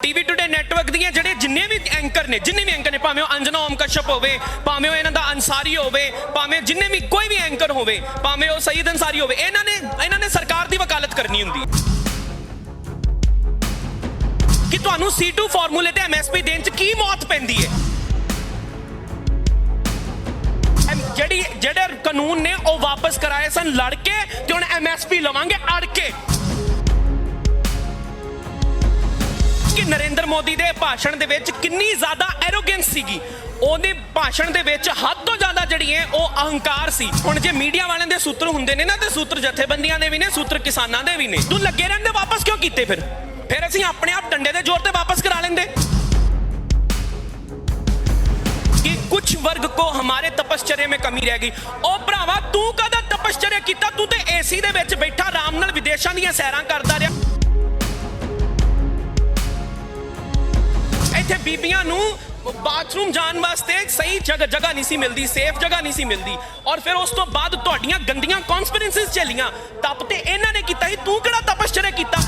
TV today network ਦੀਆਂ ਜਿਹੜੇ ਜਿੰਨੇ ਵੀ ਐਂਕਰ ਨੇ ਭਾਵੇਂ ਉਹ ਅੰਜਨਾ ਓਮ ਕਸ਼ਪ ਹੋਵੇ ਭਾਵੇਂ ਉਹ ਇਹਨਾਂ ਦਾ ਅੰਸਾਰੀ ਹੋਵੇ ਭਾਵੇਂ ਜਿੰਨੇ ਵੀ ਕੋਈ ਵੀ ਐਂਕਰ ਹੋਵੇ ਭਾਵੇਂ ਉਹ ਸਈਦ ਅੰਸਾਰੀ ਹੋਵੇ ਇਹਨਾਂ ਨੇ ਸਰਕਾਰ ਦੀ ਵਕਾਲਤ ਕਰਨੀ ਹੁੰਦੀ ਕਿ ਤੁਹਾਨੂੰ C2 ਫਾਰਮੂਲੇ ਤੇ MSP ਦੇਣ ਚ ਕੀ ਮੌਤ ਪੈਂਦੀ ਹੈ ਜਿਹੜੇ ਕਾਨੂੰਨ ਨੇ ਉਹ ਵਾਪਸ ਕਰਾਏ ਸਨ ਲੜ ਕੇ ਤੇ ਹੁਣ MSP ਲਵਾਂਗੇ ਅੜ ਕੇ ਕਿ ਨਰਿੰਦਰ ਮੋਦੀ ਦੇ ਭਾਸ਼ਣ ਦੇ ਵਿੱਚ ਕਿੰਨੀ ਜ਼ਿਆਦਾ ਐਰੋਗੈਂਸ ਸੀਗੀ ਉਹਦੇ ਭਾਸ਼ਣ ਦੇ ਵਿੱਚ ਹੱਦ ਤੋਂ ਜ਼ਿਆਦਾ ਜਿਹੜੀ ਹੈ ਉਹ ਅਹੰਕਾਰ ਸੀ ਹੁਣ ਜੇ ਮੀਡੀਆ ਵਾਲਿਆਂ ਦੇ ਸੂਤਰ ਹੁੰਦੇ ਨੇ ਨਾ ਤੇ ਸੂਤਰ ਜਥੇਬੰਦੀਆਂ ਦੇ ਵੀ ਨੇ ਸੂਤਰ ਕਿਸਾਨਾਂ ਦੇ ਵੀ ਨੇ ਤੂੰ ਲੱਗੇ ਰਹਿੰਦੇ ਵਾਪਸ ਕਿਉਂ ਕੀਤੇ ਫਿਰ ਅਸੀਂ ਆਪਣੇ ਆਪ ਡੰਡੇ ਦੇ ਜ਼ੋਰ ਤੇ ਵਾਪਸ ਕਰਾ ਲੈਂਦੇ कि कुछ वर्ग को हमारे तपश्चर्या में कमी रह गई ओ भरावा तू कदा तपश्चर्या कीता तू ते AC दे विच बैठा आराम नाल विदेशां दीयां सैरां करदा रहा इत्थे बीबियां नूं बाथरूम जाण वास्ते सही जगह नहीं सी मिलदी सेफ जगह नहीं सी मिलदी और फिर उस तो बाद तुहाडीआं गंदियां कॉन्स्पिरेंसीज चलियां तप ते इन्हां ने कीता ही तू किहड़ा तपश्चर्या कीता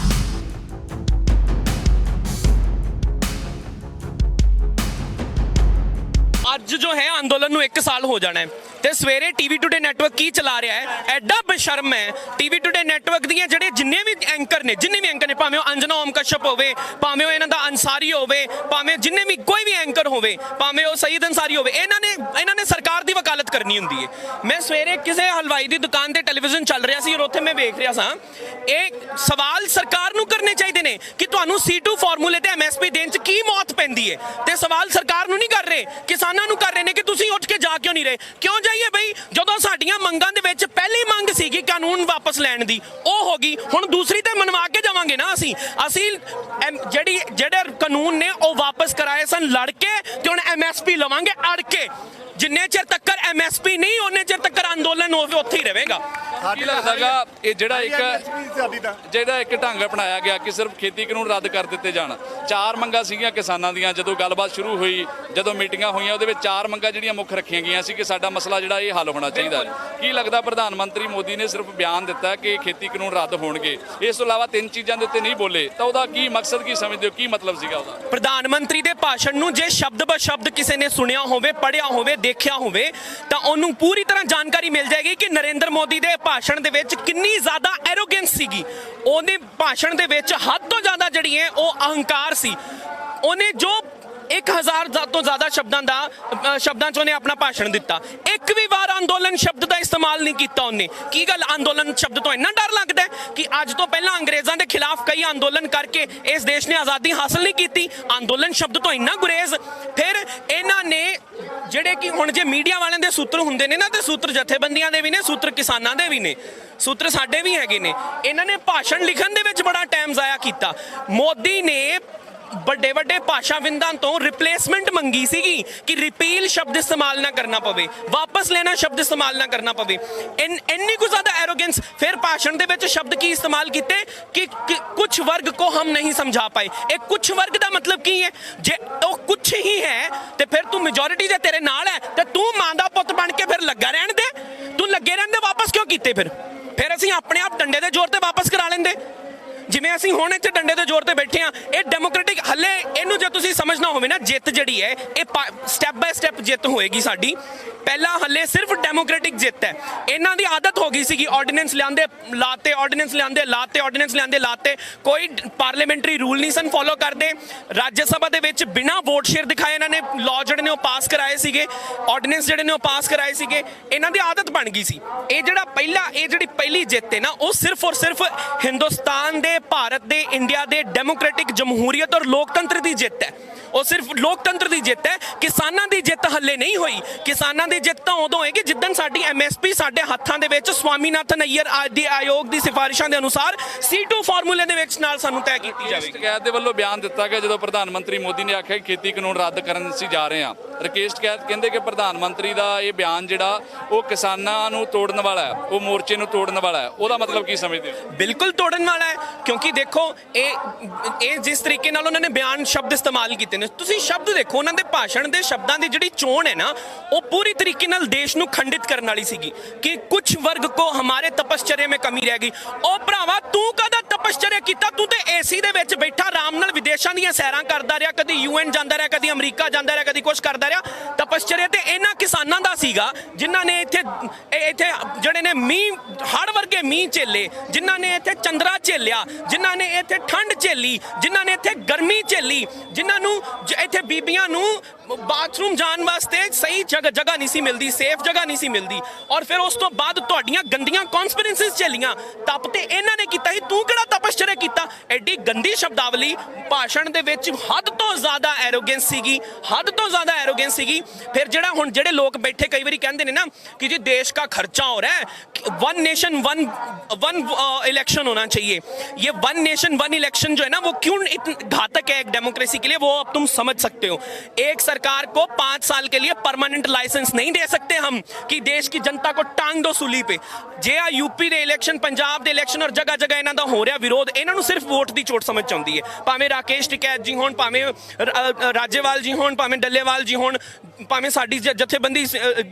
ਅੱਜ जो है अंदोलन ਨੂੰ 1 साल हो जाना है ਤੇ ਸਵੇਰੇ ਟੀਵੀ ਟੁਡੇ ਨੈਟਵਰਕ ਕੀ ਚਲਾ ਰਿਹਾ ਹੈ ਐਡਾ ਬੇਸ਼ਰਮ ਹੈ ਟੀਵੀ ਟੁਡੇ ਨੈਟਵਰਕ ਦੀਆਂ ਜਿਹੜੇ ਜਿੰਨੇ ਵੀ ਐਂਕਰ ਨੇ ਭਾਵੇਂ ਉਹ ਅੰਜਨਾ ਓਮ ਕਸ਼ਪ ਹੋਵੇ ਭਾਵੇਂ ਉਹ ਇਹਨਾਂ ਦਾ ਅੰਸਾਰੀ ਹੋਵੇ ਭਾਵੇਂ ਜਿੰਨੇ ਵੀ ਕੋਈ ਵੀ ਐਂਕਰ ਹੋਵੇ ਭਾਵੇਂ ਉਹ ਸਈਦ ਅੰਸਾਰੀ ਹੋਵੇ ਇਹਨਾਂ ਨੇ ਸਰਕਾਰ ਦੀ ਵਕਾਲਤ ਕਰਨੀ ਹੁੰਦੀ ਹੈ ਮੈਂ ਸਵੇਰੇ ਕਿਸੇ ਹਲਵਾਈ ਦੀ ਦੁਕਾਨ ਤੇ ਟੈਲੀਵਿਜ਼ਨ ਚੱਲ ਰਿਹਾ ਸੀ ਔਰ ਉੱਥੇ ਮੈਂ ਵੇਖ ਰਿਹਾ ਸਾਂ ਇਹ ਸਵਾਲ ਸਰਕਾਰ ਨੂੰ ਕਰਨੇ ਚਾਹੀਦੇ ਨੇ ਕਿ ਤੁਹਾਨੂੰ C2 ਫਾਰਮੂਲੇ ਤੇ MSP ਦੇਣ ਚ ਕੀ ਮੌਤ ਪੈਂਦੀ ਹੈ ਤੇ ਸਵਾਲ ਸਰਕਾਰ ਨੂੰ ਨਹੀਂ ਕਰ ਰਹੇ ਕਿਸਾਨਾਂ ਨੂੰ ਕਰ ਰਹੇ ਨੇ ਕਿ ਤੁਸੀਂ ਉੱਠ ਕੇ ਜਾ ਕਿਉਂ ਨਹੀਂ ਰਹੇ ਕਿਉਂ ਜਾਈਏ ਬਈ ਜਦੋਂ ਸਾਡੀਆਂ ਮੰਗਾਂ ਦੇ ਵਿੱਚ ਪਹਿਲੀ ਮੰਗ ਸੀਗੀ ਕਾਨੂੰਨ ਵਾਪਸ ਲੈਣ ਦੀ ਉਹ ਹੋ ਗਈ ਹੁਣ ਦੂਸਰੀ ਤੇ ਮਨਵਾ ਕੇ ਜਾਵਾਂਗੇ ਨਾ ਅਸੀਂ ਜਿਹੜੇ ਕਾਨੂੰਨ ਨੇ ਉਹ ਵਾਪਸ ਕਰਾਏ ਸਨ ਲੜ ਕੇ ਤੇ ਹੁਣ MSP ਲਵਾਂਗੇ ਅੜ ਕੇ ਜਿੰਨੇ ਚਿਰ ਤੱਕ MSP ਨਹੀਂ ਉਹਨੇ ਚਿਰ ਤੱਕ ਅੰਦੋਲਨ ਉੱਥੇ ਹੀ ਰਹੇਗਾ ਕੀ ਲੱਗਦਾਗਾ ਇਹ ਜਿਹੜਾ ਇੱਕ ਢੰਗ ਅਪਣਾਇਆ ਗਿਆ ਕਿ ਸਿਰਫ ਖੇਤੀ ਕਾਨੂੰਨ ਰੱਦ ਕਰ ਦਿੱਤੇ ਜਾਣ 4 ਮੰਗਾਂ ਸੀਗੀਆਂ ਕਿਸਾਨਾਂ ਦੀਆਂ ਜਦੋਂ ਗੱਲਬਾਤ ਸ਼ੁਰੂ ਹੋਈ ਜਦੋਂ ਮੀਟਿੰਗਾਂ ਹੋਈਆਂ ਉਹਦੇ ਵਿੱਚ 4 ਮੰਗਾਂ ਜਿਹੜੀਆਂ ਮੁੱਖ ਰੱਖੀਆਂ ਗਈਆਂ ਸੀ ਕਿ ਸਾਡਾ ਮਸਲਾ ਜਿਹੜਾ ਇਹ ਹੱਲ ਹੋਣਾ ਚਾਹੀਦਾ ਕੀ ਲੱਗਦਾ ਪ੍ਰਧਾਨ ਮੰਤਰੀ ਮੋਦੀ ਨੇ ਸਿਰਫ ਬਿਆਨ ਦਿੱਤਾ ਕਿ ਖੇਤੀ ਕਾਨੂੰਨ ਰੱਦ ਹੋਣਗੇ ਇਸ ਤੋਂ ਇਲਾਵਾ 3 ਚੀਜ਼ਾਂ ਦੇ ਉੱਤੇ ਨਹੀਂ ਬੋਲੇ ਤਾਂ ਉਹਦਾ ਕੀ ਮਕਸਦ ਕੀ ਸਮਝਦੇ ਹੋ ਕੀ ਮਤਲਬ ਸੀਗਾ ਉਹਦਾ ਪ੍ਰਧਾਨ ਮੰਤਰੀ ਦੇ ਭਾਸ਼ਣ ਨੂੰ ਜੇ ਸ਼ਬਦ ਬ ਸ਼ਬਦ ਕਿਸੇ ਨੇ ਸੁਣਿਆ ਹੋਵੇ ਪੜ੍ਹਿਆ ਹੋਵੇ ਦੇਖਿਆ ਹੋਵੇ ਤਾਂ ਉਹਨੂੰ ਪੂਰੀ ਤਰ੍ਹਾਂ ਜਾਣਕਾਰੀ ਮਿਲ ਜਾਏਗੀ ਕਿ ਨਰਿੰਦਰ ਮੋਦੀ ਦੇ ਭਾਸ਼ਣ ਦੇ ਵਿੱਚ ਕਿੰਨੀ ਜ਼ਿਆਦਾ ਐਰੋਗੈਂਸ ਸੀਗੀ ਉਹਦੇ ਭਾਸ਼ਣ ਦੇ ਵਿੱਚ ਹੱਦ ਤੋਂ ਜ਼ਿਆਦਾ ਜਿਹੜੀ ਹੈ ਉਹ ਅਹੰਕਾਰ ਸੀ ਉਹਨੇ ਜੋ 1000 ਤੋਂ ਜ਼ਿਆਦਾ ਸ਼ਬਦਾਂ 'ਚ ਉਹਨੇ ਆਪਣਾ ਭਾਸ਼ਣ ਦਿੱਤਾ ਇੱਕ ਵੀ ਵਾਰ ਅੰਦੋਲਨ ਸ਼ਬਦ ਦਾ ਇਸਤੇਮਾਲ ਨਹੀਂ ਕੀਤਾ ਉਹਨੇ ਕੀ ਗੱਲ ਅੰਦੋਲਨ ਸ਼ਬਦ ਤੋਂ ਇੰਨਾ ਡਰ ਲੱਗਦਾ ਕਿ ਅੱਜ ਤੋਂ ਪਹਿਲਾਂ ਅੰਗਰੇਜ਼ਾਂ ਦੇ ਖਿਲਾਫ ਕਈ ਅੰਦੋਲਨ ਕਰਕੇ ਇਸ ਦੇਸ਼ ਨੇ ਆਜ਼ਾਦੀ ਹਾਸਲ ਨਹੀਂ ਕੀਤੀ ਅੰਦੋਲਨ ਸ਼ਬਦ ਤੋਂ ਇੰਨਾ ਗੁਰੇਜ਼ ਫਿਰ ਇਹਨਾਂ ਨੇ ਜਿਹੜੇ ਕਿ ਹੁਣ ਜੇ ਮੀਡੀਆ ਵਾਲਿਆਂ ਦੇ ਸੂਤਰ ਹੁੰਦੇ ਨੇ ਨਾ ਤੇ ਸੂਤਰ ਜਥੇਬੰਦੀਆਂ ਦੇ ਵੀ ਨੇ ਸੂਤਰ ਕਿਸਾਨਾਂ ਦੇ ਵੀ ਨੇ ਸੂਤਰ ਸਾਡੇ ਵੀ ਹੈਗੇ ਨੇ ਇਹਨਾਂ ਨੇ ਭਾਸ਼ਣ ਲਿਖਣ ਦੇ ਵਿੱਚ ਬੜਾ ਟਾਈਮ ਜ਼ਾਇਆ ਕੀਤਾ ਮੋਦੀ ਨੇ ਵੱਡੇ ਭਾਸ਼ਾਵਿੰਦਾਂ ਤੋਂ ਰਿਪਲੇਸਮੈਂਟ ਮੰਗੀ ਸੀਗੀ ਕਿ ਰਿਪੀਲ ਸ਼ਬਦ ਇਸਤੇਮਾਲ ਨਾ ਕਰਨਾ ਪਵੇ ਵਾਪਸ ਲੈਣਾ ਸ਼ਬਦ ਇਸਤੇਮਾਲ ਨਾ ਕਰਨਾ ਪਵੇ ਇੰਨੀ ਕੁ ਜ਼ਿਆਦਾ ਐਰੋਗੈਂਸ ਫਿਰ ਭਾਸ਼ਣ ਦੇ ਵਿੱਚ ਸ਼ਬਦ ਕੀ ਇਸਤੇਮਾਲ ਕੀਤੇ ਕਿ ਕੁਝ ਵਰਗ ਕੋ ਹਮ ਨਹੀਂ ਸਮਝਾ ਪਾਏ ਇਹ ਕੁਝ ਵਰਗ ਦਾ ਮਤਲਬ ਕੀ ਹੈ ਜੇ ਉਹ ਕੁਝ ਹੀ ਹੈ ਤੇ ਫਿਰ ਤੂੰ ਮੈਜੋਰਿਟੀ ਦੇ ਤੇਰੇ ਨਾਲ ਹੈ ਤੇ ਤੂੰ ਮਾਂ ਦਾ ਪੁੱਤ ਬਣ ਕੇ ਫਿਰ ਲੱਗਾ ਰਹਿਣ ਦੇ ਤੂੰ ਲੱਗੇ ਰਹਿੰਦੇ ਵਾਪਸ ਕਿਉਂ ਕੀਤੇ ਫਿਰ ਅਸੀਂ ਆਪਣੇ ਆਪ ਡੰਡੇ ਦੇ ਜ਼ੋਰ ਤੇ ਵਾਪਸ ਕਰਾ ਲੈਂਦੇ ਜਿਵੇਂ ਅਸੀਂ ਹੁਣ ਇੱਥੇ ਡੰਡੇ ਦੇ ਜ਼ੋਰ ਤੇ ਬੈਠੇ ਆ ਇਹ ਡੈਮੋਕ੍ਰੈਟਿਕ ਹੱਲੇ ਇਹਨੂੰ ਜੇ ਤੁਸੀਂ ਸਮਝਣਾ ਹੋਵੇ ਨਾ ਜਿੱਤ ਜਿਹੜੀ ਹੈ ਇਹ ਸਟੈਪ ਬਾਏ ਸਟੈਪ ਜਿੱਤ ਹੋਏਗੀ ਸਾਡੀ ਪਹਿਲਾ ਹੱਲੇ ਸਿਰਫ ਡੈਮੋਕ੍ਰੈਟਿਕ ਜਿੱਤ ਹੈ ਇਹਨਾਂ ਦੀ ਆਦਤ ਹੋ ਗਈ ਸੀਗੀ ਆਰਡੀਨੈਂਸ ਲਿਆਂਦੇ ਲਾਤੇ ਆਰਡੀਨੈਂਸ ਲਿਆਂਦੇ ਲਾਤੇ ਕੋਈ ਪਾਰਲੀਮੈਂਟਰੀ ਰੂਲ ਨਹੀਂ ਸਨ ਫੋਲੋ ਕਰਦੇ ਰਾਜ ਸਭਾ ਦੇ ਵਿੱਚ ਬਿਨਾਂ ਵੋਟ ਸ਼ੇਅਰ ਦਿਖਾਏ ਇਹਨਾਂ ਨੇ ਲਾਅ ਜਿਹੜੇ ਨੇ ਉਹ ਪਾਸ ਕਰਾਏ ਸੀਗੇ ਆਰਡੀਨੈਂਸ ਜਿਹੜੇ ਨੇ ਉਹ ਪਾਸ ਕਰਾਏ ਸੀਗੇ ਇਹਨਾਂ ਦੀ ਆਦਤ ਬਣ ਗਈ ਸੀ ਇਹ ਜਿਹੜੀ ਪਹਿਲੀ ਜਿੱਤ ਹੈ ਨਾ ਉਹ ਸਿਰਫ ਔਰ ਸਿਰਫ ਹਿੰਦੁਸਤਾਨ ਦੇ ਭਾਰਤ ਦੇ ਇੰਡੀਆ ਦੇ ਡੈਮੋਕ੍ਰੈਟਿਕ ਜਮਹੂਰੀਅਤ ਔਰ ਲੋਕਤੰਤਰ ਦੀ ਜਿੱਤ ਹੈ ਉਹ ਸਿਰਫ ਲੋਕਤੰਤਰ ਦੀ ਜਿੱਤ ਹੈ ਕਿਸਾਨਾਂ ਦੀ ਜਿੱਤ ਹੱਲੇ ਨਹੀਂ ਹੋਈ ਕਿਸਾਨਾਂ ਦੀ ਜਿੱਤ ਤਾਂ ਉਦੋਂ ਹੋਏਗੀ ਜਿੱਦਣ ਸਾਡੀ MSP ਸਾਡੇ ਹੱਥਾਂ ਦੇ ਵਿੱਚ ਸਵਾਮੀਨਾਥਨ ਅਈਅਰ ਆਦਿ ਆਯੋਗ ਦੀ ਸਿਫਾਰਿਸ਼ਾਂ ਦੇ ਅਨੁਸਾਰ C2 ਫਾਰਮੂਲੇ ਦੇ ਵਿੱਚ ਨਾਲ ਸਾਨੂੰ ਤੈਅ ਕੀਤੀ ਜਾਵੇਗੀ ਸ਼ਿਕਾਇਤ ਦੇ ਵੱਲੋਂ ਬਿਆਨ ਦਿੱਤਾ ਗਿਆ ਜਦੋਂ ਪ੍ਰਧਾਨ ਮੰਤਰੀ ਮੋਦੀ ਨੇ ਆਖਿਆ ਕਿ ਖੇਤੀ ਕਾਨੂੰਨ ਰੱਦ ਕਰਨ ਅਸੀਂ ਜਾ ਰਹੇ ਹਾਂ ਰਾਕੇਸ਼ ਟਿਕੈਤ ਕਹਿੰਦੇ ਕਿ ਪ੍ਰਧਾਨ ਮੰਤਰੀ ਦਾ ਇਹ ਬਿਆਨ ਜਿਹੜਾ ਉਹ ਕਿਸਾਨਾਂ ਨੂੰ ਤੋੜਨ ਵਾਲਾ ਹੈ, ਉਹ ਮੋਰਚੇ ਨੂੰ ਤੋੜਨ ਵਾਲਾ ਹੈ, ਉਹਦਾ ਮਤਲਬ ਕੀ ਸਮਝਦੇ ਹੋ? ਬਿਲਕੁਲ ਤੋੜਨ ਵਾਲਾ ਹੈ, ਕਿਉਂਕਿ ਦੇਖੋ ਇਹ ਜਿਸ ਤਰੀਕੇ ਨਾਲ ਉਹਨਾਂ ਨੇ ਬਿਆਨ ਸ਼ਬਦ ਇਸਤੇਮਾਲ ਕੀਤੇ ਨੇ, ਤੁਸੀਂ ਸ਼ਬਦ ਦੇਖੋ, ਉਹਨਾਂ ਦੇ ਭਾਸ਼ਣ ਦੇ ਸ਼ਬਦਾਂ ਦੀ ਜਿਹੜੀ ਚੋਣ ਹੈ ਨਾ, ਉਹ ਪੂਰੀ ਤਰੀਕੇ ਨਾਲ ਦੇਸ਼ ਨੂੰ ਖੰਡਿਤ ਕਰਨ ਵਾਲੀ ਸੀਗੀ ਕਿ ਕੁਝ ਵਰਗ ਕੋ ਹਮਾਰੇ ਤਪਸਚर्या में ਕਮੀ ਰਹਿ ਗਈ। ਉਹ ਭਰਾਵਾ ਤੂੰ ਕਦਾ ਤਪਸਚर्या ਕੀਤਾ? ਤੂੰ ਤੇ ਏਸੀ ਦੇ ਵਿੱਚ ਬੈਠਾ ਆਰਾਮ ਨਾਲ ਵਿਦੇਸ਼ਾਂ ਦੀਆਂ ਸੈਰਾਂ ਕਰਦਾ ਰਿਹਾ, ਕਦੀ UN ਜਾਂਦਾ ਰਿਹਾ, ਕਦੀ ਅਮਰੀਕਾ ਜਾਂਦਾ ਰਿਹਾ, ਕਦੀ ਕੁਝ ਕਰਦਾ ਰਿਹਾ। ਤਪਸਚर्या ਤੇ ਇਹਨਾਂ ਕਿਸਾਨਾਂ ਦਾ ਸੀਗਾ ਜਿਨ੍ਹਾਂ ਨੇ ਇੱਥੇ ਜਿਹੜੇ ਨੇ ਮੀਂਹ, ਹੜ੍ਹ ਵਰਗੇ ਮੀਂਹ ਝੇਲੇ, ਜਿਨ੍ਹਾਂ ਨੇ ਇੱਥੇ ਚੰਦਰਾ ਝੇਲਿਆ, ਜਿਨ੍ਹਾਂ ਨੇ ਇੱਥੇ ਠੰਡ ਝੇਲੀ, ਜਿਨ੍ਹਾਂ ਨੇ ਇੱਥੇ ਗਰਮੀ ਝੇਲੀ, ਜਿਨ੍ਹਾਂ ਨੂੰ ਇੱਥੇ ਬੀਬੀਆਂ ਨੂੰ ਬਾਥਰੂਮ ਜਾਣ ਵਾਸਤੇ ਸਹੀ ਜਗ੍ਹਾ ਨਹੀਂ ਸੀ ਮਿਲਦੀ, ਸੇਫ ਜਗ੍ਹਾ ਨਹੀਂ ਸੀ ਮਿਲਦੀ, ਔਰ ਫਿਰ ਉਸ ਤੋਂ ਬਾਅਦ ਤੁਹਾਡੀਆਂ ਗੰਦੀਆਂ ਕਨਸਪੀਰੈਂਸੀਜ਼ ਝੇਲੀਆਂ। ਤਪ ਤੇ ਇਹਨਾਂ ਨੇ ਕੀਤਾ ਸੀ, ਤੂੰ ਕਿਹੜਾ ਤਪਸਚर्या ਕੀਤਾ? ਐਡੀ ਗੰਦੀ ਸ਼ਬਦਾਵਲੀ ਭਾਸ਼ਣ ਦੇ ਵਿੱਚ, ਹੱਦ ਤੋਂ ਜ਼ਿਆਦਾ ਐਰੋਗੈਂਸ ਸੀਗੀ, ਹੱਦ ਤੋਂ ਜ਼ਿਆਦਾ ਐਰੋਗੈਂਸ ਸੀਗੀ। ਫਿਰ ਜਿਹੜਾ ਹੁਣ ਜਿਹੜੇ ਲੋਕ ਬੈਠੇ ਕਈ ਵਾਰੀ ਕਹਿੰਦੇ ਨੇ ਨਾ कि जी देश का खर्चा हो रहा है, वन नेशन वन इलेक्शन होना चाहिए, ये वन नेशन वन इलेक्शन जो है ना वो क्यों घातक है एक डेमोक्रेसी के लिए, वो अब तुम समझ सकते हो। एक सरकार को 5 साल के लिए परमानेंट लाइसेंस नहीं दे सकते हम कि देश की जनता को टांग दो सूली पे। जे आ यूपी ਦੇ ਇਲੈਕਸ਼ਨ, ਪੰਜਾਬ ਦੇ ਇਲੈਕਸ਼ਨ ਔਰ ਜਗ੍ਹਾ ਜਗ੍ਹਾ ਇਹਨਾਂ ਦਾ ਹੋ ਰਿਹਾ ਵਿਰੋਧ, ਇਹਨਾਂ ਨੂੰ ਸਿਰਫ ਵੋਟ ਦੀ ਚੋਟ ਸਮਝ ਆਉਂਦੀ ਹੈ। ਭਾਵੇਂ ਰਾਕੇਸ਼ ਟਿਕੈਤ ਜੀ ਹੋਣ, ਭਾਵੇਂ ਰਾਜੇਵਾਲ ਜੀ ਹੋਣ, ਭਾਵੇਂ ਡੱਲੇਵਾਲ ਜੀ ਹੋਣ, ਭਾਵੇਂ ਸਾਡੀ ਜਥੇਬੰਦੀ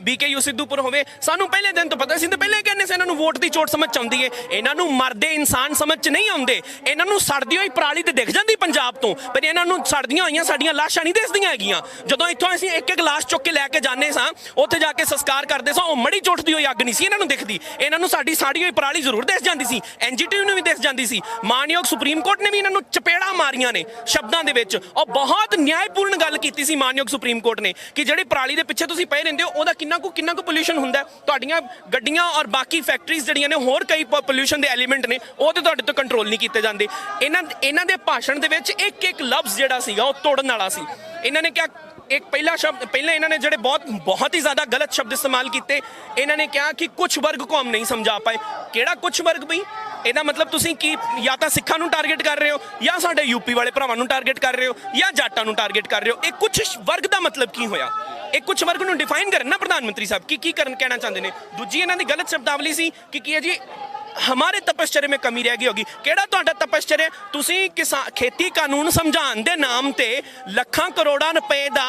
BKU ਸਿੱਧੂਪੁਰ ਹੋਵੇ, ਸਾਨੂੰ ਪਹਿਲੇ ਦਿਨ ਤੋਂ ਪਤਾ ਸੀ, ਤੇ ਪਹਿਲੇ ਕਹਿੰਦੇ ਸੀ ਇਹਨਾਂ ਨੂੰ ਵੋਟ ਦੀ ਚੋਟ ਸਮਝ ਆਉਂਦੀ ਹੈ। ਇਹਨਾਂ ਨੂੰ ਮਰਦੇ ਇਨਸਾਨ ਸਮਝ ਚ ਨਹੀਂ ਆਉਂਦੇ, ਇਹਨਾਂ ਨੂੰ ਸੜਦੀ ਹੋਈ ਪਰਾਲੀ ਤੇ ਦਿਖ ਜਾਂਦੀ ਪੰਜਾਬ ਤੋਂ, ਪਰ ਇਹਨਾਂ ਨੂੰ ਸੜਦੀਆਂ ਹੋਈਆਂ ਸਾਡੀਆਂ ਲਾਸ਼ਾਂ ਨਹੀਂ ਦਿਸਦੀਆਂ ਹੈਗੀਆਂ। ਜਦੋਂ ਇੱਥੋਂ ਅਸੀਂ ਇੱਕ ਇੱਕ ਲਾਸ਼ ਚੁੱਕ ਕੇ ਲੈ ਕੇ ਜਾਂਦੇ ਸਾਂ, ਉੱਥੇ ਜਾ ਕੇ ਸੰਸਕਾਰ ਕਰਦੇ ਸਾਂ, ਉਹ ਮੜੀ ਚੋਟਦੀ ਹੋਈ ਅੱਗ ਨਹੀਂ ਸੀ ਇਹਨਾਂ ਨੂੰ ਦਿਖਦੀ, ਇਹਨਾਂ ਨੂੰ ਸਾਡੀ ਸਾੜੀ ਹੋਈ ਪਰਾਲੀ ਜ਼ਰੂਰ ਦਿਸ ਜਾਂਦੀ ਸੀ, NGT ਨੂੰ ਵੀ ਦਿਸ ਜਾਂਦੀ ਸੀ। ਮਾਨਯੋਗ ਸੁਪਰੀਮ ਕੋਰਟ ਨੇ ਵੀ ਇਹਨਾਂ ਨੂੰ ਚਪੇੜਾ ਮਾਰੀਆਂ ਨੇ ਸ਼ਬਦਾਂ ਦੇ ਵਿੱਚ, ਔਰ ਬਹੁਤ ਨਿਆਂਪੂਰਨ ਗੱਲ ਕੀਤੀ ਸੀ ਮਾਨਯੋਗ ਸੁਪਰੀਮ ਕੋਰਟ ਨੇ ਕਿ ਜਿਹੜੀ ਪਰਾਲੀ ਦੇ ਪਿੱਛੇ ਤੁਸੀਂ ਪਏ ਰਹਿੰਦੇ ਹੋ, ਉਹਦਾ ਕਿੰਨਾ ਕੁ ਪੋਲਿਊਸ਼ਨ ਹੁੰਦਾ। ਤੁਹਾਡੀਆਂ ਗੱਡੀਆਂ ਔਰ ਬਾਕੀ ਫੈਕਟਰੀਜ਼ ਜਿਹੜੀਆਂ ਨੇ, ਹੋਰ ਕਈ ਪੋਲਿਊਸ਼ਨ ਦੇ ਐਲੀਮੈਂਟ ਨੇ, ਉਹ ਤੇ ਤੁਹਾਡੇ ਤੋਂ ਕੰਟਰੋਲ ਨਹੀਂ ਕੀਤੇ ਜਾਂਦੇ। ਇਹਨਾਂ ਦੇ ਭਾਸ਼ਣ ਦੇ ਵਿੱਚ ਇੱਕ ਇੱਕ ਲਫ਼ਜ਼ ਜਿਹੜਾ ਸੀਗਾ ਉਹ ਤੋੜਨ ਵਾਲਾ ਸੀ। ਇਹਨਾਂ ਨੇ ਕਿਹਾ, ਇੱਕ ਪਹਿਲਾਂ ਇਹਨਾਂ ਨੇ ਜਿਹੜੇ ਬਹੁਤ ਹੀ ਜ਼ਿਆਦਾ ਗਲਤ ਸ਼ਬਦ ਇਸਤੇਮਾਲ ਕੀਤੇ। ਇਹਨਾਂ ਨੇ ਕਿਹਾ ਕਿ ਕੁਝ ਵਰਗ को हम नहीं समझा पाए। ਕਿਹੜਾ ਕੁਝ ਵਰਗ ਬਈ? ਇਹਦਾ ਮਤਲਬ ਤੁਸੀਂ ਕੀ ਜਾਂ ਤਾਂ ਸਿੱਖਾਂ ਨੂੰ ਟਾਰਗੇਟ ਕਰ ਰਹੇ ਹੋ, ਜਾਂ ਸਾਡੇ ਯੂਪੀ ਵਾਲੇ ਭਰਾਵਾਂ ਨੂੰ ਟਾਰਗੇਟ ਕਰ ਰਹੇ ਹੋ, ਜਾਂ ਜਾਟਾਂ ਨੂੰ ਟਾਰਗੇਟ ਕਰ ਰਹੇ ਹੋ। ਇਹ ਕੁਝ ਵਰਗ ਦਾ ਮਤਲਬ ਕੀ ਹੋਇਆ? ਇਹ ਕੁਝ ਵਰਗ ਨੂੰ ਡਿਫਾਈਨ ਕਰਨ ਨਾ ਪ੍ਰਧਾਨ ਮੰਤਰੀ ਸਾਹਿਬ ਕੀ ਕਹਿਣਾ ਚਾਹੁੰਦੇ ਨੇ। ਦੂਜੀ ਇਹਨਾਂ ਦੀ ਗਲਤ ਸ਼ਬਦਾਵਲੀ ਸੀ ਕਿ ਕੀ ਹੈ ਜੀ, हमारे तपस्चर्या में कमी रह गई होगी। ਕਿਹੜਾ ਤੁਹਾਡਾ ਤਪਸਚर्या? ਤੁਸੀਂ ਖੇਤੀ ਕਾਨੂੰਨ ਸਮਝਾਉਣ ਦੇ ਨਾਮ ਤੇ ਲੱਖਾਂ ਕਰੋੜਾਂ ਰੁਪਏ ਦਾ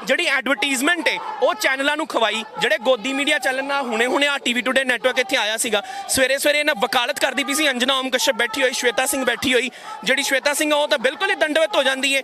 ਜਿਹੜੀ ਐਡਵਰਟਾਈਜ਼ਮੈਂਟ ਹੈ ਉਹ ਚੈਨਲਾਂ ਨੂੰ ਖਵਾਈ। ਜਿਹੜੇ ਗੋਦੀ ਮੀਡੀਆ ਚੈਨਲ ਨਾਲ ਹੁਣੇ ਆ TV ਟੂਡੇ ਨੈਟਵਰਕ ਇੱਥੇ ਆਇਆ ਸੀਗਾ, ਸਵੇਰੇ ਇਹਨਾਂ ਵਕਾਲਤ ਕਰਦੀ ਪਈ ਸੀ ਅੰਜਨਾ ਓਮ ਕਸ਼ਯਪ ਬੈਠੀ ਹੋਈ, ਸ਼ਵੇਤਾ ਸਿੰਘ ਬੈਠੀ ਹੋਈ। ਜਿਹੜੀ ਸ਼ਵੇਤਾ ਸਿੰਘ ਉਹ ਤਾਂ ਬਿਲਕੁਲ ਹੀ ਦੰਡਵਤ ਹੋ ਜਾਂਦੀ ਹੈ।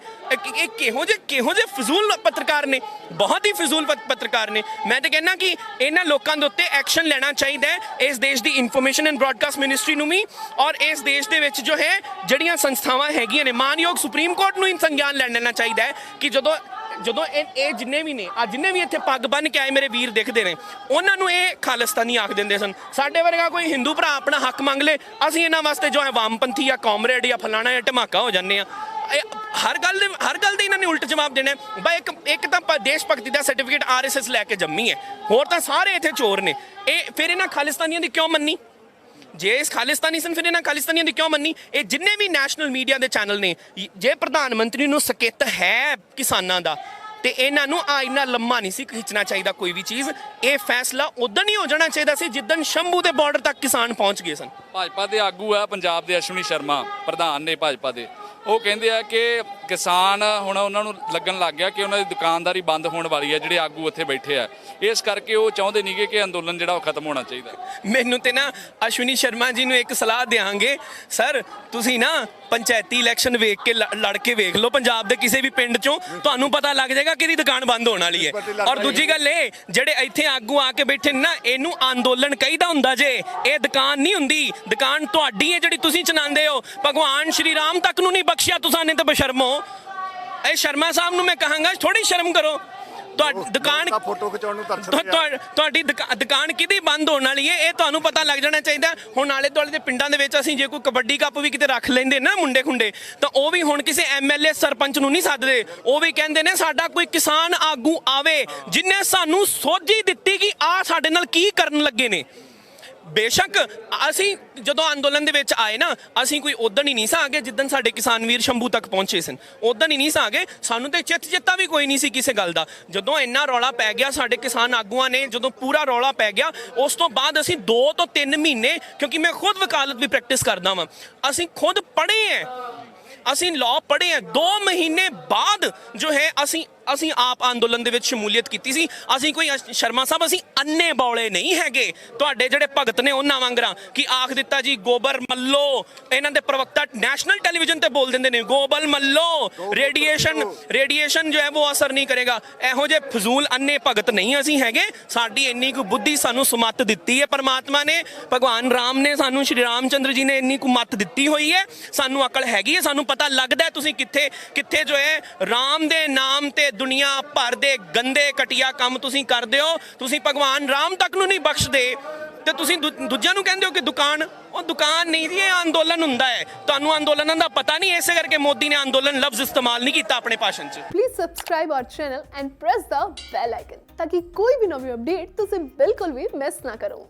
ਇਹ ਕਿਹੋ ਜਿਹੇ ਫਜ਼ੂਲ ਪੱਤਰਕਾਰ ਨੇ, ਬਹੁਤ ਹੀ ਫਜ਼ੂਲ ਪੱਤਰਕਾਰ ਨੇ। ਮੈਂ ਤਾਂ ਕਹਿੰਦਾ ਕਿ ਇਹਨਾਂ ਲੋਕਾਂ ਦੇ ਉੱਤੇ ਐਕਸ਼ਨ ਲੈਣਾ ਚਾਹੀਦਾ ਹੈ, ਇਸ ਦੇਸ਼ ਦੀ ਇਨਫੋਰਮੇਸ਼ਨ ਐਂਡ ਬ੍ਰੌਡਕਾਸਟ ਮਿਨਿਸਟਰੀ ਨੂੰ ਵੀ, ਔਰ ਇਸ ਦੇਸ਼ ਦੇ ਵਿੱਚ ਜੋ ਹੈ ਜਿਹੜੀਆਂ ਸੰਸਥਾਵਾਂ ਹੈਗੀਆਂ ਨੇ, ਮਾਨਯੋਗ ਸੁਪਰੀਮ ਕੋਰਟ ਨੂੰ ਸੰਗਿਆਨ ਲੈਣਾ ਚਾਹੀਦਾ ਹੈ ਕਿ ਜਦੋਂ ਇਹ ਜਿੰਨੇ ਵੀ ਨੇ, ਜਿੰਨੇ ਵੀ ਇੱਥੇ ਪੱਗ ਬੰਨ ਕੇ ਆਏ ਮੇਰੇ ਵੀਰ ਦਿਖਦੇ ਨੇ, ਉਹਨਾਂ ਨੂੰ ਇਹ ਖਾਲਿਸਤਾਨੀ ਆਖ ਦਿੰਦੇ ਸਨ। ਸਾਡੇ ਵਰਗਾ ਕੋਈ ਹਿੰਦੂ ਭਰਾ ਆਪਣਾ ਹੱਕ ਮੰਗ ਲੇ, ਅਸੀਂ ਇਹਨਾਂ ਵਾਸਤੇ ਜੋ ਹੈ ਵਾਮਪੰਥੀ ਜਾਂ ਕਾਮਰੇਡ ਜਾਂ ਫਲਾਣਾ ਜਾਂ ਧਮਾਕਾ ਹੋ ਜਾਂਦੇ ਆ। ਹਰ ਗੱਲ ਦੇ ਇਹਨਾਂ ਨੇ ਉਲਟ ਜਵਾਬ ਦੇਣਾ। ਬਈ ਇੱਕ ਤਾਂ ਦੇਸ਼ ਭਗਤੀ ਦਾ ਸਰਟੀਫਿਕੇਟ RSS ਲੈ ਕੇ ਜੰਮੀ ਹੈ, ਹੋਰ ਤਾਂ ਸਾਰੇ ਇੱਥੇ ਚੋਰ ਨੇ। ਇਹ ਫਿਰ ਇਹਨਾਂ ਖਾਲਿਸਤਾਨੀਆਂ ਦੀ ਕਿਉਂ ਮੰਨੀ? ਜੇ ਇਸ ਖਾਲਿਸਤਾਨੀ ਸਨ, ਫਿਰ ਇਹਨਾਂ ਖਾਲਿਸਤਾਨੀਆਂ ਦੀ ਕਿਉਂ ਮੰਨੀ? ਇਹ ਜਿੰਨੇ ਵੀ ਨੈਸ਼ਨਲ ਮੀਡੀਆ ਦੇ ਚੈਨਲ ਨੇ, ਜੇ ਪ੍ਰਧਾਨ ਮੰਤਰੀ ਨੂੰ ਸਕੇਤ ਹੈ ਕਿਸਾਨਾਂ ਦਾ, ਤੇ ਇਹਨਾਂ ਨੂੰ ਇੰਨਾ ਲੰਮਾ ਨਹੀਂ ਸੀ ਖਿੱਚਣਾ ਚਾਹੀਦਾ ਕੋਈ ਵੀ ਚੀਜ਼। ਇਹ ਫੈਸਲਾ ਉਦੋਂ ਹੀ ਹੋ ਜਾਣਾ ਚਾਹੀਦਾ ਸੀ ਜਿੱਦਣ ਸ਼ੰਭੂ ਦੇ ਬਾਰਡਰ ਤੱਕ ਕਿਸਾਨ ਪਹੁੰਚ ਗਏ ਸਨ। ਭਾਜਪਾ ਦੇ ਆਗੂ ਆ ਪੰਜਾਬ ਦੇ, ਅਸ਼ਵਨੀ ਸ਼ਰਮਾ ਪ੍ਰਧਾਨ ਨੇ ਭਾਜਪਾ ਦੇ, ਉਹ ਕਹਿੰਦੇ ਆ ਕਿ ਕਿਸਾਨ ਹੁਣ ਉਹਨਾਂ ਨੂੰ ਲੱਗਣ ਲੱਗ ਗਿਆ ਕਿ ਉਹਨਾਂ ਦੀ ਦੁਕਾਨਦਾਰੀ ਬੰਦ ਹੋਣ ਵਾਲੀ ਹੈ। ਜਿਹੜੇ ਆਗੂ ਉੱਥੇ ਬੈਠੇ ਆ, ਇਸ ਕਰਕੇ ਉਹ ਚਾਹੁੰਦੇ ਨਹੀਂਗੇ ਕਿ ਅੰਦੋਲਨ ਜਿਹੜਾ ਉਹ ਖਤਮ ਹੋਣਾ ਚਾਹੀਦਾ। ਮੈਨੂੰ ਤੇ ਨਾ ਅਸ਼ਵਨੀ ਸ਼ਰਮਾ ਜੀ ਨੂੰ ਇੱਕ ਸਲਾਹ ਦਿਆਂਗੇ, ਸਰ ਤੁਸੀਂ ਨਾ ਪੰਚਾਇਤੀ ਇਲੈਕਸ਼ਨ ਵੇਖ ਕੇ ਲੜ ਕੇ ਵੇਖ ਲਓ ਪੰਜਾਬ ਦੇ ਕਿਸੇ ਵੀ ਪਿੰਡ ਚੋਂ, ਤੁਹਾਨੂੰ ਪਤਾ ਲੱਗ ਜਾਏਗਾ ਕਿਹਦੀ ਦੁਕਾਨ ਬੰਦ ਹੋਣ ਵਾਲੀ ਹੈ। ਔਰ ਦੂਜੀ ਗੱਲ ਇਹ, ਜਿਹੜੇ ਇੱਥੇ ਆਗੂ ਆ ਕੇ ਬੈਠੇ ਨੇ ਨਾ, ਇਹਨੂੰ ਅੰਦੋਲਨ ਕਹੀਦਾ ਹੁੰਦਾ ਜੇ, ਇਹ ਦੁਕਾਨ ਨਹੀਂ ਹੁੰਦੀ। ਦੁਕਾਨ ਤੁਹਾਡੀ ਹੈ ਜਿਹੜੀ ਤੁਸੀਂ ਚਲਾਉਂਦੇ ਹੋ। ਭਗਵਾਨ ਸ਼੍ਰੀ ਰਾਮ ਤੱਕ ਨੂੰ ਨਹੀਂ ਬਖਸ਼ਿਆ ਤੁਸਾਂ ਨੇ, ਤਾਂ ਬਸ਼ਰਮੋ। ਇਹ ਸ਼ਰਮਾ ਸਾਹਿਬ ਨੂੰ ਮੈਂ ਕਹਾਂਗਾ ਥੋੜੀ ਸ਼ਰਮ ਕਰੋ। ਦੁਕਾਨ ਫੋਟੋ ਖਿਚਾਉਣ ਨੂੰ ਤੁਹਾਡੀ ਦੁਕਾਨ ਕਿਹਦੀ ਬੰਦ ਹੋਣ ਵਾਲੀ ਹੈ, ਇਹ ਤੁਹਾਨੂੰ ਪਤਾ ਲੱਗ ਜਾਣਾ ਚਾਹੀਦਾ। ਹੁਣ ਆਲੇ ਦੁਆਲੇ ਦੇ ਪਿੰਡਾਂ ਦੇ ਵਿੱਚ ਅਸੀਂ ਜੇ ਕੋਈ ਕਬੱਡੀ ਕੱਪ ਵੀ ਕਿਤੇ ਰੱਖ ਲੈਂਦੇ ਨਾ ਮੁੰਡੇ ਖੁੰਡੇ, ਤਾਂ ਉਹ ਵੀ ਹੁਣ ਕਿਸੇ MLA ਸਰਪੰਚ ਨੂੰ ਨਹੀਂ ਸੱਦਦੇ। ਉਹ ਵੀ ਕਹਿੰਦੇ ਨੇ ਸਾਡਾ ਕੋਈ ਕਿਸਾਨ ਆਗੂ ਆਵੇ ਜਿਹਨੇ ਸਾਨੂੰ ਸੋਝੀ ਦਿੱਤੀ ਕਿ ਆਹ ਸਾਡੇ ਨਾਲ ਕੀ ਕਰਨ ਲੱਗੇ ਨੇ। ਬੇਸ਼ੱਕ ਅਸੀਂ ਜਦੋਂ ਅੰਦੋਲਨ ਦੇ ਵਿੱਚ ਆਏ ਨਾ, ਅਸੀਂ ਕੋਈ ਉਦਣ ਹੀ ਨਹੀਂ ਸਾਂ ਆਗੇ ਜਿੱਦਣ ਸਾਡੇ ਕਿਸਾਨ ਵੀਰ ਸ਼ੰਭੂ ਤੱਕ ਪਹੁੰਚੇ ਸਨ, ਉਦਣ ਹੀ ਨਹੀਂ ਸਾਂ ਆਗੇ। ਸਾਨੂੰ ਤੇ ਚਿੱਤਾ ਵੀ ਕੋਈ ਨਹੀਂ ਸੀ ਕਿਸੇ ਗੱਲ ਦਾ। ਜਦੋਂ ਇੰਨਾ ਰੌਲਾ ਪੈ ਗਿਆ ਸਾਡੇ ਕਿਸਾਨ ਆਗੂਆਂ ਨੇ, ਜਦੋਂ ਪੂਰਾ ਰੌਲਾ ਪੈ ਗਿਆ, ਉਸ ਤੋਂ ਬਾਅਦ ਅਸੀਂ 2 ਤੋਂ 3 ਮਹੀਨੇ, ਕਿਉਂਕਿ ਮੈਂ ਖੁਦ ਵਕਾਲਤ ਵੀ ਪ੍ਰੈਕਟਿਸ ਕਰਦਾ ਵਾਂ, ਅਸੀਂ ਖੁਦ ਪੜ੍ਹੇ ਹੈ, ਅਸੀਂ ਲਾਅ ਪੜ੍ਹੇ ਹੈ। 2 ਮਹੀਨੇ ਬਾਅਦ ਜੋ ਹੈ ਅਸੀਂ ਆਪ ਅੰਦੋਲਨ ਦੇ ਵਿੱਚ ਸ਼ਮੂਲੀਅਤ ਕੀਤੀ ਸੀ। ਅਸੀਂ ਕੋਈ ਸ਼ਰਮਾ ਸਾਹਿਬ ਅਸੀਂ ਅੰਨੇ ਬੌਲੇ ਨਹੀਂ ਹੈਗੇ ਤੁਹਾਡੇ ਜਿਹੜੇ ਭਗਤ ਨੇ ਉਹਨਾਂ ਵਾਂਗਰਾਂ ਕਿ ਆਖ ਦਿੱਤਾ ਜੀ ਗੋਬਰ ਮੱਲੋ, ਇਹਨਾਂ ਦੇ ਪ੍ਰਵਕਤਾ ਨੈਸ਼ਨਲ ਟੈਲੀਵਿਜ਼ਨ ਤੇ ਬੋਲ ਦਿੰਦੇ ਨੇ ਗੋਬਲ ਮੱਲੋ, ਰੇਡੀਏਸ਼ਨ ਜੋ ਹੈ ਉਹ ਅਸਰ ਨਹੀਂ ਕਰੇਗਾ। ਇਹੋ ਜਿਹੇ ਫਜ਼ੂਲ ਅੰਨੇ ਭਗਤ ਨਹੀਂ ਅਸੀਂ ਹੈਗੇ। ਸਾਡੀ ਇੰਨੀ ਕੁ ਬੁੱਧੀ ਸਾਨੂੰ ਸੁਮੱਤ ਦਿੱਤੀ ਹੈ ਪਰਮਾਤਮਾ ਨੇ, ਭਗਵਾਨ ਰਾਮ ਨੇ ਸਾਨੂੰ, ਸ਼੍ਰੀ ਰਾਮ ਚੰਦਰ ਜੀ ਨੇ ਇੰਨੀ ਕੁ ਮੱਤ ਦਿੱਤੀ ਹੋਈ ਹੈ, ਸਾਨੂੰ ਅਕਲ ਹੈਗੀ ਹੈ, ਸਾਨੂੰ ਪਤਾ ਲੱਗਦਾ ਹੈ ਤੁਸੀਂ ਕਿੱਥੇ ਜੋ ਹੈ ਰਾਮ ਦੇ ਨਾਮ ਤੇ ਦੁਨੀਆ ਭਰ ਦੇ ਗੰਦੇ ਘਟੀਆ ਕੰਮ ਤੁਸੀਂ ਕਰਦੇ ਹੋ। ਤੁਸੀਂ ਭਗਵਾਨ ਰਾਮ ਤੱਕ ਨੂੰ ਨਹੀਂ ਬਖਸ਼ਦੇ ਤੇ ਤੁਸੀਂ ਦੂਜਿਆਂ ਨੂੰ ਕਹਿੰਦੇ ਹੋ ਕਿ ਦੁਕਾਨ, ਉਹ ਦੁਕਾਨ ਨਹੀਂ ਜੀ, ਇਹ ਅੰਦੋਲਨ ਹੁੰਦਾ ਹੈ। ਤੁਹਾਨੂੰ ਅੰਦੋਲਨਾਂ ਦਾ ਪਤਾ ਨਹੀਂ, ਇਸੇ ਕਰਕੇ ਮੋਦੀ ਨੇ ਅੰਦੋਲਨ ਲਫ਼ਜ਼ ਇਸਤੇਮਾਲ ਨਹੀਂ ਕੀਤਾ ਆਪਣੇ ਭਾਸ਼ਣ 'ਚ। Please subscribe our channel and press the bell icon ਤਾਂ ਕਿ ਕੋਈ ਵੀ ਨਵੀਂ ਅਪਡੇਟ ਤੁਸੀਂ ਬਿਲਕੁਲ ਵੀ ਮਿਸ ਨਾ ਕਰੋ।